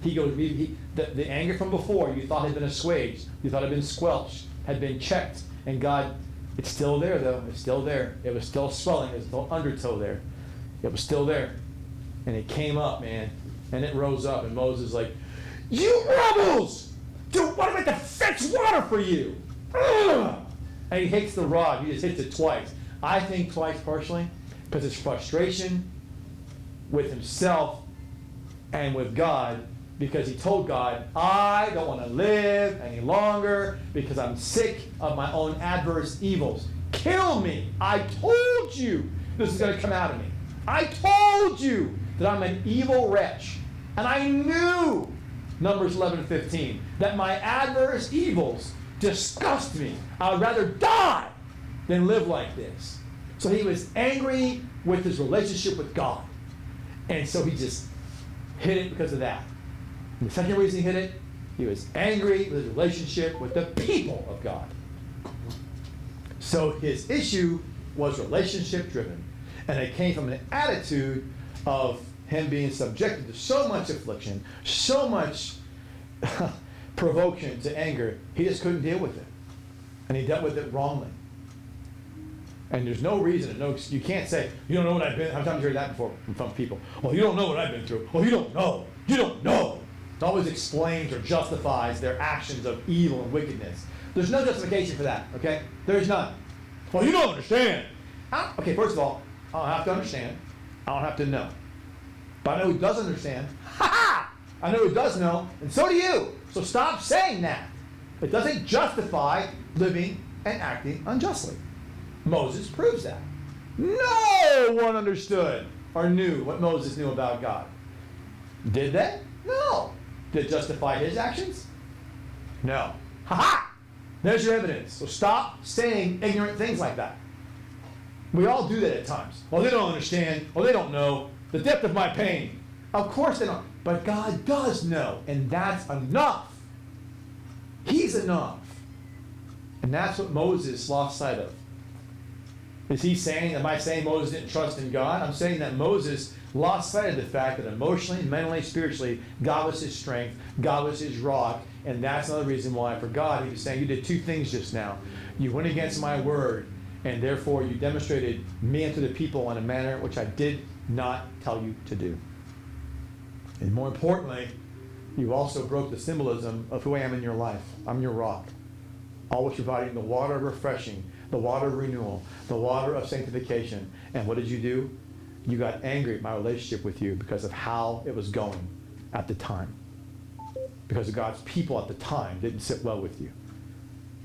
He goes, the anger from before you thought had been assuaged, you thought had been squelched, had been checked, and God, it's still there though, it's still there. It was still swelling, there's no undertow there. It was still there. And it came up, man, and it rose up, and Moses was like, you rebels! Dude, what am I to fetch water for you? Ugh! And he hits the rod, he just hits it twice. I think twice personally, because it's frustration with himself and with God, because he told God, I don't want to live any longer because I'm sick of my own adverse evils. Kill me. I told you this is going to come out of me. I told you that I'm an evil wretch. And I knew, Numbers 11:15, that my adverse evils disgust me. I would rather die than live like this. So he was angry with his relationship with God. And so he just hit it because of that. And the second reason he hit it, he was angry with his relationship with the people of God. So his issue was relationship driven. And it came from an attitude of him being subjected to so much affliction, so much provocation to anger, he just couldn't deal with it. And he dealt with it wrongly. And there's no reason, you can't say, you don't know what I've been, how many times have you heard that before from people? Well, you don't know what I've been through. Well, you don't know. You don't know. It always explains or justifies their actions of evil and wickedness. There's no justification for that, okay? There's none. Well, you don't understand. Okay, first of all, I don't have to understand. I don't have to know. But I know who does understand. Ha-ha! I know who does know, and so do you. So stop saying that. It doesn't justify living and acting unjustly. Moses proves that. No one understood or knew what Moses knew about God. Did they? No. Did it justify his actions? No. Ha-ha! There's your evidence. So stop saying ignorant things like that. We all do that at times. Well, they don't understand. Well, they don't know the depth of my pain. Of course they don't. But God does know, and that's enough. He's enough. And that's what Moses lost sight of. Is he saying, am I saying Moses didn't trust in God? I'm saying that Moses lost sight of the fact that emotionally, mentally, spiritually, God was his strength, God was his rock, and that's another reason why for God he was saying, you did two things just now. You went against my word, and therefore you demonstrated me unto the people in a manner which I did not tell you to do. And more importantly, you also broke the symbolism of who I am in your life. I'm your rock, always providing the water of refreshing, the water of renewal, the water of sanctification. And what did you do? You got angry at my relationship with you because of how it was going at the time. Because of God's people at the time didn't sit well with you.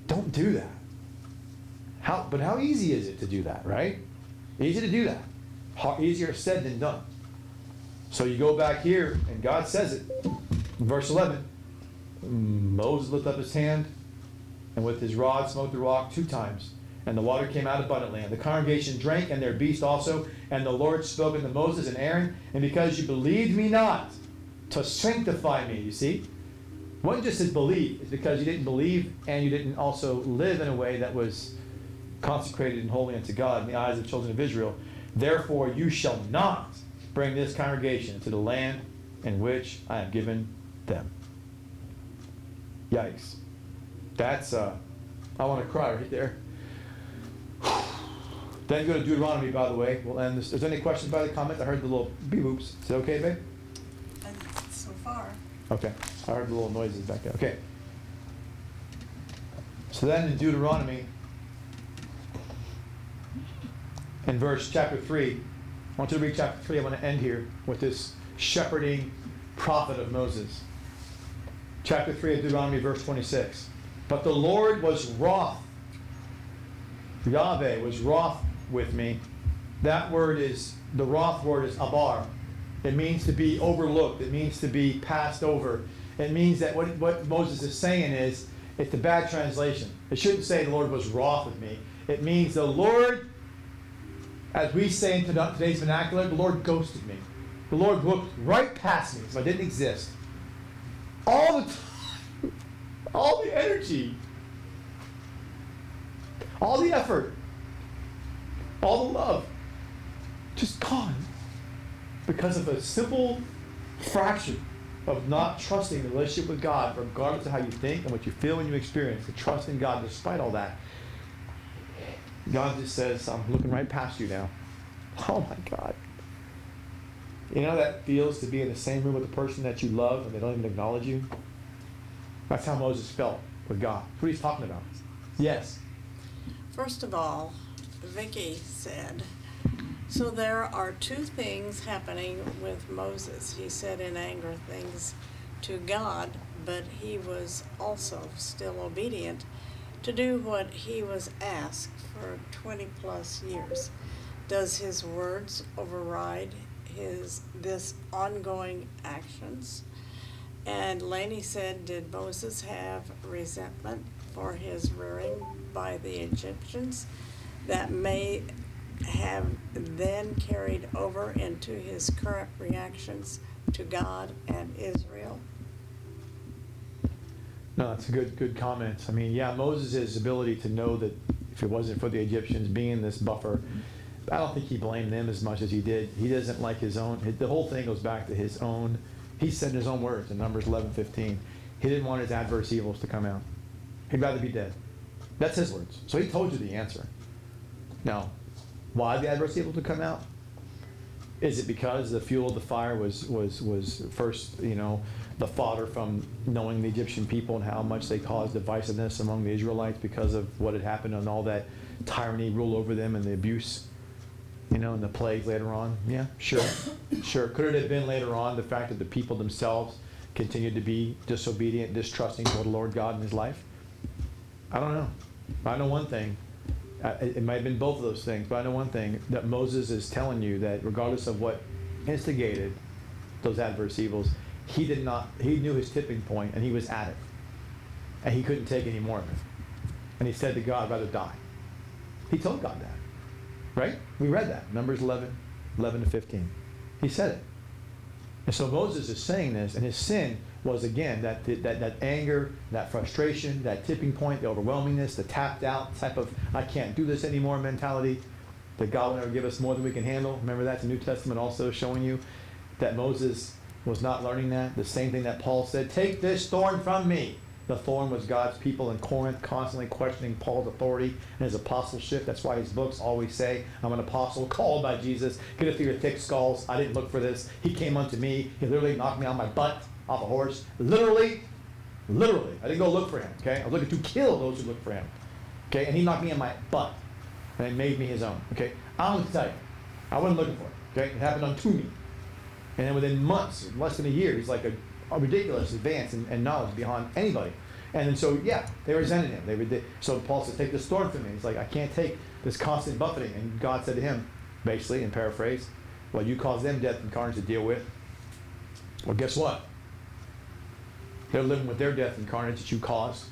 Don't do that. But how easy is it to do that, right? Easy to do that. Easier said than done. So you go back here, and God says it. In verse 11, Moses lifted up his hand, and with his rod smote the rock 2 times. And the water came out abundantly. And the congregation drank, and their beast also. And the Lord spoke unto Moses and Aaron, and because you believed me not to sanctify me, you see? It wasn't just his belief. It's because you didn't believe, and you didn't also live in a way that was consecrated and holy unto God in the eyes of the children of Israel. Therefore you shall not bring this congregation into the land in which I have given them. Yikes. That's, I want to cry right there. Then go to Deuteronomy, by the way. We'll end this. Is there any questions by the comments? I heard the little beep boops. Is it okay, babe? So far. Okay. I heard the little noises back there. Okay. So then in Deuteronomy, in chapter 3, I want you to read chapter 3. I want to end here with this shepherding prophet of Moses. Chapter 3 of Deuteronomy, verse 26. But the Lord was wroth. Yahweh was wroth with me. That word is, the wroth word is abar. It means to be overlooked. It means to be passed over. It means that what Moses is saying is, it's a bad translation. It shouldn't say the Lord was wroth with me. It means the Lord, as we say in today's vernacular, the Lord ghosted me. The Lord looked right past me, so I didn't exist. All the time, all the energy, all the effort, all the love, just gone because of a simple fraction of not trusting the relationship with God, regardless of how you think and what you feel and you experience, to trust in God despite all that. God just says, I'm looking right past you now. Oh my God. You know how that feels to be in the same room with a person that you love and they don't even acknowledge you? That's how Moses felt with God. That's what he's talking about. Yes. First of all, Vicky said, so there are two things happening with Moses. He said in anger things to God, but he was also still obedient to do what he was asked for 20 plus years. Does his words override this ongoing actions? And Laney said, did Moses have resentment for his rearing by the Egyptians that may have then carried over into his current reactions to God and Israel? No, that's a good comment. I mean, yeah, Moses' ability to know that if it wasn't for the Egyptians being this buffer, I don't think he blamed them as much as he did. He doesn't like his own. The whole thing goes back to his own. He said in his own words in Numbers 11:15, he didn't want his adverse evils to come out. He'd rather be dead. That's his words. So he told you the answer. Now, why the adverse evil to come out? Is it because the fuel of the fire was first, the fodder from knowing the Egyptian people and how much they caused divisiveness among the Israelites because of what had happened and all that tyranny rule over them and the abuse, and the plague later on? Yeah, sure. Sure. Could it have been later on the fact that the people themselves continued to be disobedient, distrusting toward the Lord God in his life? I don't know. I know one thing. It might have been both of those things, but I know one thing, that Moses is telling you that regardless of what instigated those adverse evils, he knew his tipping point and he was at it. And he couldn't take any more of it. And he said to God, I'd rather die. He told God that, right? We read that, Numbers 11:11-15. He said it. And so Moses is saying this, and his sin was, again, that anger, that frustration, that tipping point, the overwhelmingness, the tapped out type of, I can't do this anymore mentality, that God will never give us more than we can handle. Remember that? The New Testament also showing you that Moses was not learning that. The same thing that Paul said, take this thorn from me. The thorn was God's people in Corinth constantly questioning Paul's authority and his apostleship. That's why his books always say, I'm an apostle called by Jesus. Get it through your thick skulls. I didn't look for this. He came unto me. He literally knocked me on my butt off a horse. Literally. I didn't go look for him, okay? I was looking to kill those who look for him, okay? And he knocked me on my butt and made me his own, okay? I'm going to tell you, I wasn't looking for it, okay? It happened unto me. And then within months, less than a year, he's like a ridiculous advance and knowledge beyond anybody. And then so, yeah, they resented him. So Paul says, take this thorn from me. He's like, I can't take this constant buffeting. And God said to him, basically, in paraphrase, well, you caused them death and carnage to deal with. Well, guess what? They're living with their death and carnage that you caused.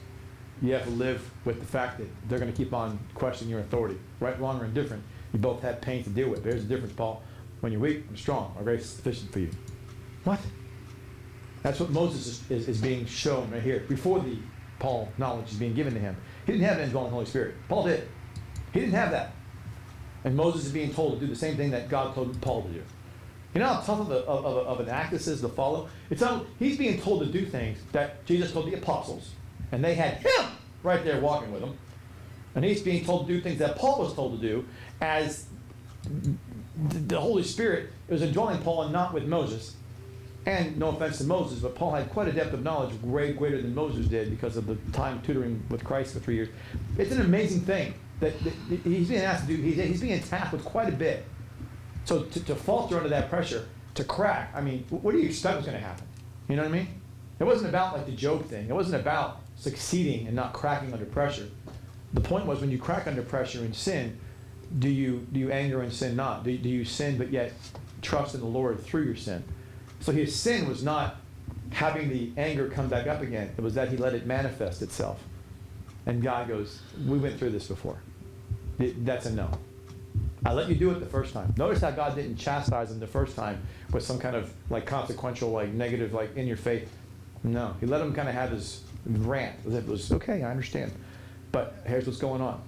You have to live with the fact that they're going to keep on questioning your authority. Right, wrong, or indifferent. You both have pain to deal with. There's the difference, Paul. When you're weak, I'm strong. I'm very sufficient for you. What? That's what Moses is being shown right here. Before the Paul knowledge is being given to him. He didn't have an indwelling Holy Spirit. Paul did. He didn't have that. And Moses is being told to do the same thing that God told Paul to do. You know how tough of an act this is to follow? He's being told to do things that Jesus told the apostles. And they had him right there walking with them. And he's being told to do things that Paul was told to do as the Holy Spirit was indwelling Paul and not with Moses. And no offense to Moses, but Paul had quite a depth of knowledge, way greater than Moses did because of the time tutoring with Christ for 3 years. It's an amazing thing that he's being asked to do. He's being tasked with quite a bit. So to falter under that pressure, to crack, I mean, what do you expect was going to happen? You know what I mean? It wasn't about like the Job thing. It wasn't about succeeding and not cracking under pressure. The point was when you crack under pressure and sin, do you anger and sin not? Do you sin but yet trust in the Lord through your sin? So his sin was not having the anger come back up again. It was that he let it manifest itself. And God goes, we went through this before. That's a no. I let you do it the first time. Notice how God didn't chastise him the first time with some kind of like consequential, like negative, like in your faith. No, he let him kind of have his rant. It was, okay, I understand. But here's what's going on.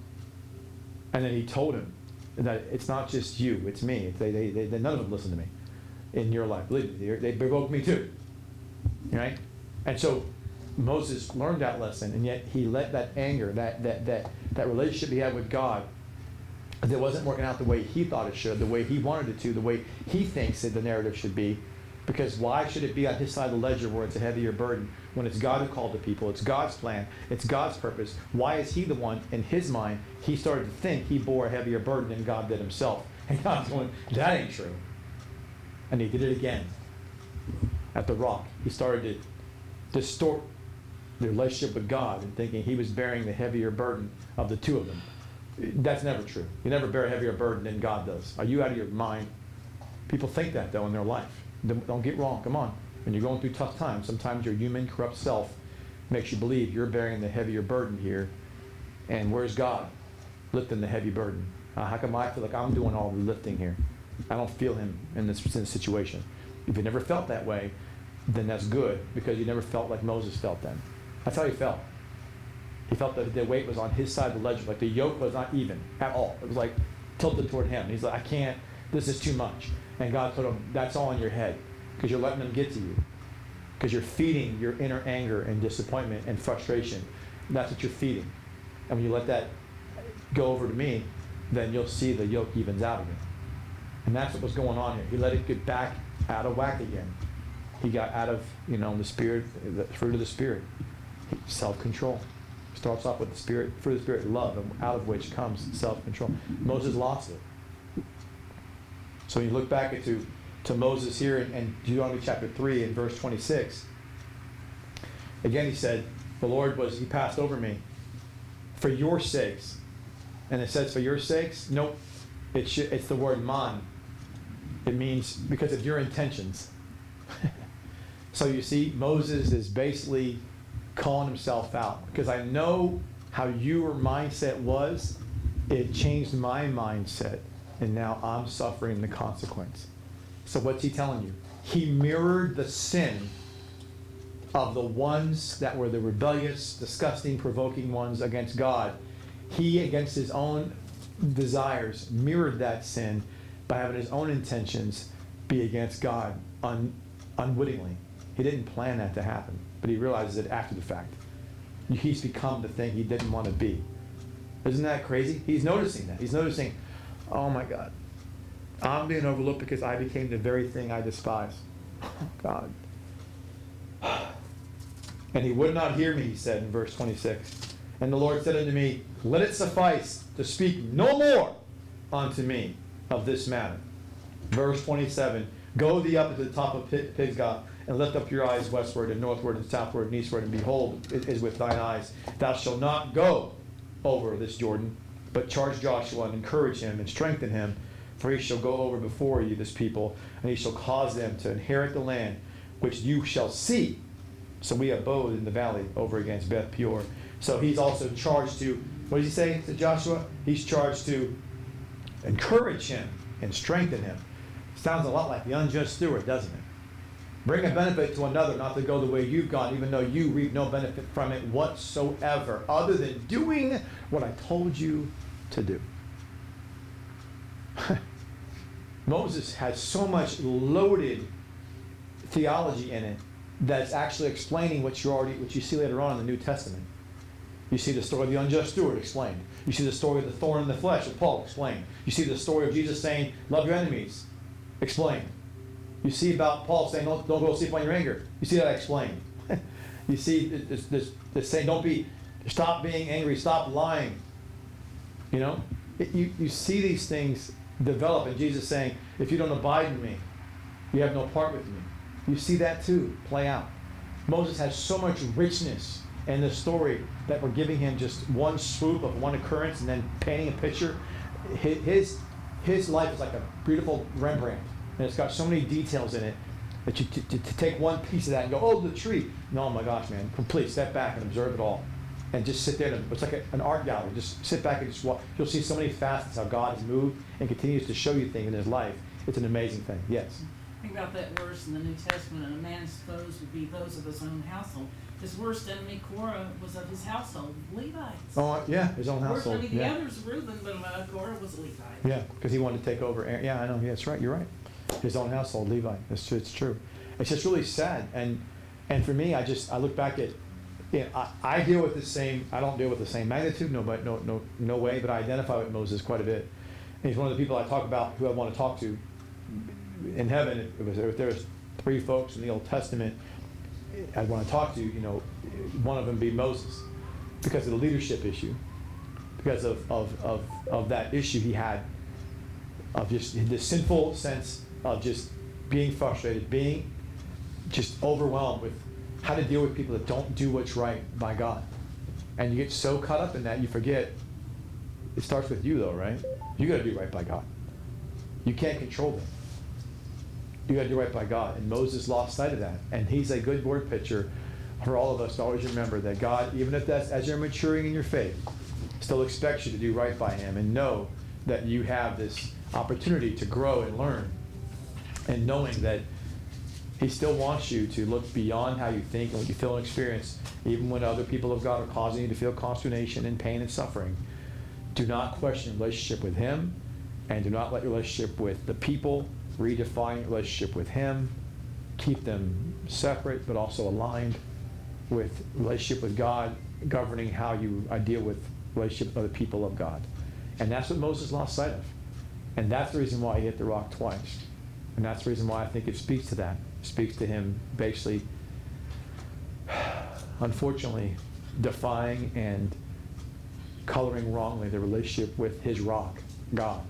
And then he told him that it's not just you, it's me. None of them listen to me in your life. Believe me, they provoke me too. right? And so Moses learned that lesson, and yet he let that anger, that relationship he had with God, that wasn't working out the way he thought it should, the way he wanted it to, the way he thinks that the narrative should be. Because why should it be on his side of the ledger where it's a heavier burden when it's God who called the people, it's God's plan, it's God's purpose? Why is he the one, in his mind, he started to think he bore a heavier burden than God did himself? And God's going, that ain't true. And he did it again at the rock. He started to distort the relationship with God and thinking he was bearing the heavier burden of the two of them. That's never true. You never bear a heavier burden than God does. Are you out of your mind? People think that, though, in their life. Don't get wrong. Come on. When you're going through tough times, sometimes your human, corrupt self makes you believe you're bearing the heavier burden here. And where's God lifting the heavy burden? How come I feel like I'm doing all the lifting here? I don't feel him in this situation. If you never felt that way, then that's good, because you never felt like Moses felt then. That's how he felt. He felt that the weight was on his side of the ledger, like the yoke was not even at all. It was like tilted toward him. He's like, I can't, this is too much. And God told him, that's all in your head, because you're letting them get to you. Because you're feeding your inner anger and disappointment and frustration. That's what you're feeding. And when you let that go over to me, then you'll see the yoke evens out again. And that's what was going on here. He let it get back out of whack again. He got out of, the spirit, the fruit of the Spirit. Self-control. Starts off with the Spirit, fruit of the Spirit, love, and out of which comes self-control. Moses lost it. So you look back to Moses here in Deuteronomy chapter 3 and verse 26. Again he said, he passed over me for your sakes. And it says for your sakes? Nope. It's the word man. It means because of your intentions. So you see, Moses is basically calling himself out. Because I know how your mindset was. It changed my mindset. And now I'm suffering the consequence. So what's he telling you? He mirrored the sin of the ones that were the rebellious, disgusting, provoking ones against God. He, against his own desires, mirrored that sin by having his own intentions be against God unwittingly. He didn't plan that to happen, but he realizes it after the fact. He's become the thing he didn't want to be. Isn't that crazy? He's noticing that. He's noticing, oh my God, I'm being overlooked because I became the very thing I despise. God. And he would not hear me, he said in verse 26. And the Lord said unto me, let it suffice to speak no more unto me of this matter. Verse 27, go thee up to the top of Pisgah, and lift up your eyes westward and northward and southward and eastward, and behold, it is with thine eyes. Thou shalt not go over this Jordan, but charge Joshua and encourage him and strengthen him, for he shall go over before you, this people, and he shall cause them to inherit the land which you shall see. So we abode in the valley over against Beth Peor. So he's also charged to, what does he say to Joshua? He's charged to encourage him and strengthen him. Sounds a lot like the unjust steward, doesn't it? Bring a benefit to another, not to go the way you've gone, even though you reap no benefit from it whatsoever, other than doing what I told you to do. Moses has so much loaded theology in it that's actually explaining what you see later on in the New Testament. You see the story of the unjust steward explained. You see the story of the thorn in the flesh that Paul explained. You see the story of Jesus saying, love your enemies, explained. You see about Paul saying, don't go sleep on your anger. You see that explained. You see this saying, stop being angry, stop lying. You see these things develop, and Jesus saying, if you don't abide in me, you have no part with me. You see that too play out. Moses has so much richness in the story that we're giving him just one swoop of one occurrence and then painting a picture. His life is like a beautiful Rembrandt, and it's got so many details in it that you to take one piece of that and go, oh, the tree. No, oh my gosh, man, complete. Step back and observe it all. And just sit there. It's like an art gallery. Just sit back and just watch. You'll see so many facets how God has moved and continues to show you things in his life. It's an amazing thing. Yes? Think about that verse in the New Testament, and a man's foes would be those of his own household. His worst enemy, Korah, was of his household, Levites. Oh, yeah, his own household. The others, Reuben, but Korah was Levite. Yeah, because he wanted to take over. Yeah, I know. Yeah, that's right. You're right. His own household, Levi. It's true. It's just really sad. And And for me, I look back at, I deal with the same, I don't deal with the same magnitude, no way, but I identify with Moses quite a bit. And he's one of the people I talk about who I want to talk to in heaven. If there was 3 folks in the Old Testament I'd want to talk to, one of them be Moses, because of the leadership issue, because of that issue he had, of just the sinful sense of just being frustrated, being just overwhelmed with how to deal with people that don't do what's right by God. And you get so caught up in that, you forget, it starts with you though, right? You got to do right by God. You can't control them. You got to do right by God. And Moses lost sight of that. And he's a good word picture for all of us to always remember that God, even if that's as you're maturing in your faith, still expects you to do right by him, and know that you have this opportunity to grow and learn, and knowing that he still wants you to look beyond how you think and what you feel and experience, even when other people of God are causing you to feel consternation and pain and suffering. Do not question your relationship with him, and do not let your relationship with the people redefine your relationship with him. Keep them separate, but also aligned with relationship with God, governing how you deal with relationship with other people of God. And that's what Moses lost sight of. And that's the reason why he hit the rock twice. And that's the reason why I think it speaks to that. It speaks to him basically, unfortunately, defying and coloring wrongly the relationship with his rock, God.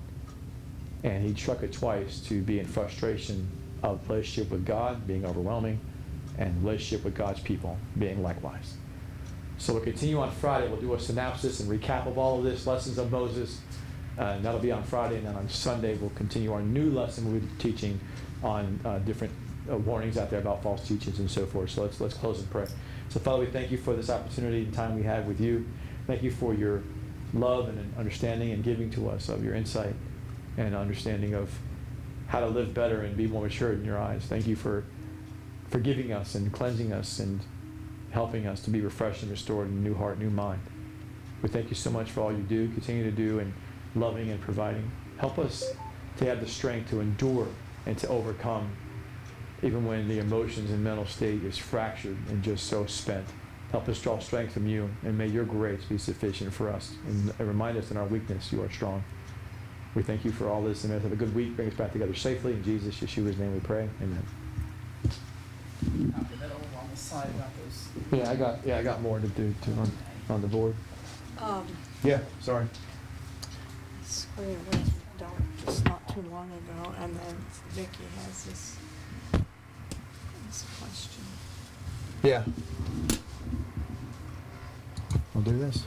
And he struck it twice to be in frustration of relationship with God being overwhelming, and relationship with God's people being likewise. So we'll continue on Friday. We'll do a synopsis and recap of all of this, lessons of Moses. And that'll be on Friday. And then on Sunday, we'll continue our new lesson. We'll be teaching on different warnings out there about false teachings and so forth. So let's close and pray. So Father, we thank you for this opportunity and time we have with you. Thank you for your love and understanding and giving to us of your insight and understanding of how to live better and be more mature in your eyes. Thank you for forgiving us and cleansing us and helping us to be refreshed and restored in a new heart, new mind. We thank you so much for all you do, continue to do, and loving and providing. Help us to have the strength to endure and to overcome, even when the emotions and mental state is fractured and just so spent. Help us draw strength from you, and may your grace be sufficient for us. And remind us in our weakness, you are strong. We thank you for all this, and may us have a good week. Bring us back together safely. In Jesus, Yeshua's name we pray. Amen. Copy that over on the side about those. I got more to do on the board. Um, Yeah, sorry. Square with Doc just not too long ago, and then Vicki has this question. Yeah. I'll do this.